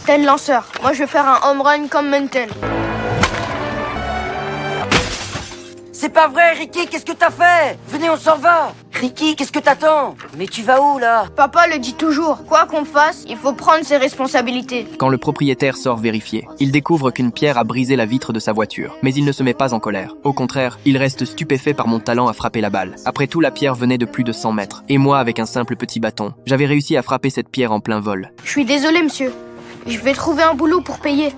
T'es le lanceur. Moi, je vais faire un home run comme Mentel. C'est pas vrai, Ricky, qu'est-ce que t'as fait? Venez, on s'en va. Ricky, qu'est-ce que t'attends? Mais tu vas où, là? Papa le dit toujours. Quoi qu'on fasse, il faut prendre ses responsabilités. Quand le propriétaire sort vérifier, il découvre qu'une pierre a brisé la vitre de sa voiture. Mais il ne se met pas en colère. Au contraire, il reste stupéfait par mon talent à frapper la balle. Après tout, la pierre venait de plus de 100 mètres. Et moi, avec un simple petit bâton, j'avais réussi à frapper cette pierre en plein vol. Je suis désolé, monsieur. Je vais trouver un boulot pour payer.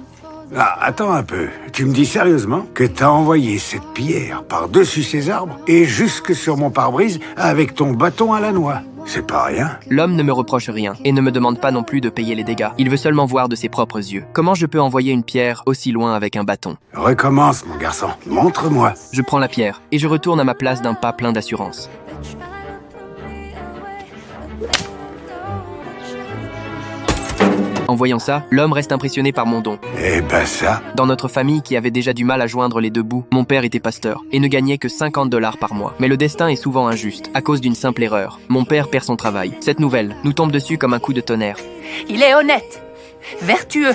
Ah, attends un peu. Tu me dis sérieusement que t'as envoyé cette pierre par-dessus ces arbres et jusque sur mon pare-brise avec ton bâton à la noix? C'est pas rien. L'homme ne me reproche rien et ne me demande pas non plus de payer les dégâts. Il veut seulement voir de ses propres yeux. Comment je peux envoyer une pierre aussi loin avec un bâton? Recommence, mon garçon. Montre-moi. Je prends la pierre et je retourne à ma place d'un pas plein d'assurance. En voyant ça, l'homme reste impressionné par mon don. Eh ben ça. Dans notre famille qui avait déjà du mal à joindre les deux bouts, mon père était pasteur et ne gagnait que 50 $ par mois. Mais le destin est souvent injuste, à cause d'une simple erreur. Mon père perd son travail. Cette nouvelle nous tombe dessus comme un coup de tonnerre. Il est honnête, vertueux,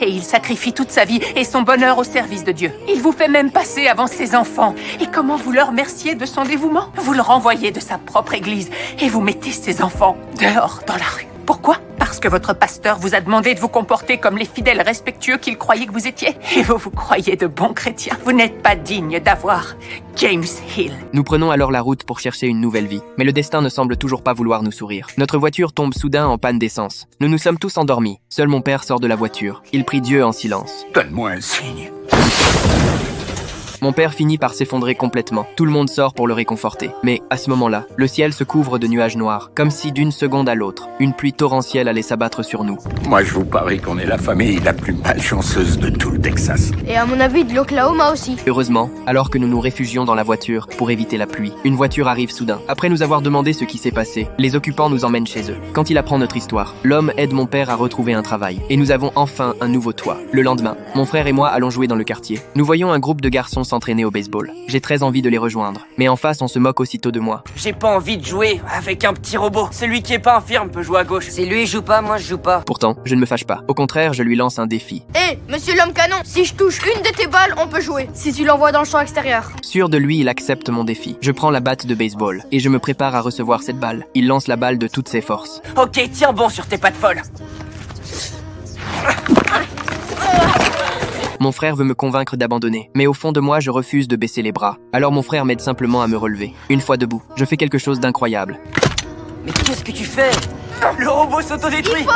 et il sacrifie toute sa vie et son bonheur au service de Dieu. Il vous fait même passer avant ses enfants. Et comment vous le remerciez de son dévouement? Vous le renvoyez de sa propre église et vous mettez ses enfants dehors dans la rue. Pourquoi? Parce que votre pasteur vous a demandé de vous comporter comme les fidèles respectueux qu'il croyait que vous étiez. Et vous vous croyez de bons chrétiens. Vous n'êtes pas digne d'avoir James Hill. Nous prenons alors la route pour chercher une nouvelle vie. Mais le destin ne semble toujours pas vouloir nous sourire. Notre voiture tombe soudain en panne d'essence. Nous nous sommes tous endormis. Seul mon père sort de la voiture. Il prie Dieu en silence. Donne-moi un signe. Mon père finit par s'effondrer complètement. Tout le monde sort pour le réconforter. Mais à ce moment-là, le ciel se couvre de nuages noirs, comme si d'une seconde à l'autre, une pluie torrentielle allait s'abattre sur nous. Moi, je vous parie qu'on est la famille la plus malchanceuse de tout le Texas. Et à mon avis, de l'Oklahoma aussi. Heureusement, alors que nous nous réfugions dans la voiture pour éviter la pluie, une voiture arrive soudain. Après nous avoir demandé ce qui s'est passé, les occupants nous emmènent chez eux. Quand il apprend notre histoire, l'homme aide mon père à retrouver un travail. Et nous avons enfin un nouveau toit. Le lendemain, mon frère et moi allons jouer dans le quartier. Nous voyons un groupe de garçons s'entraîner au baseball. J'ai très envie de les rejoindre. Mais en face, on se moque aussitôt de moi. J'ai pas envie de jouer avec un petit robot. Celui qui est pas infirme peut jouer à gauche. Si lui joue pas, moi je joue pas. Pourtant, je ne me fâche pas. Au contraire, je lui lance un défi. Hé, monsieur l'homme canon, si je touche une de tes balles, on peut jouer. Si tu l'envoies dans le champ extérieur. Sûr de lui, il accepte mon défi. Je prends la batte de baseball et je me prépare à recevoir cette balle. Il lance la balle de toutes ses forces. Ok, tiens bon sur tes pattes folles. Mon frère veut me convaincre d'abandonner, mais au fond de moi, je refuse de baisser les bras. Alors mon frère m'aide simplement à me relever. Une fois debout, je fais quelque chose d'incroyable. Mais qu'est-ce que tu fais? Le robot s'autodétruit.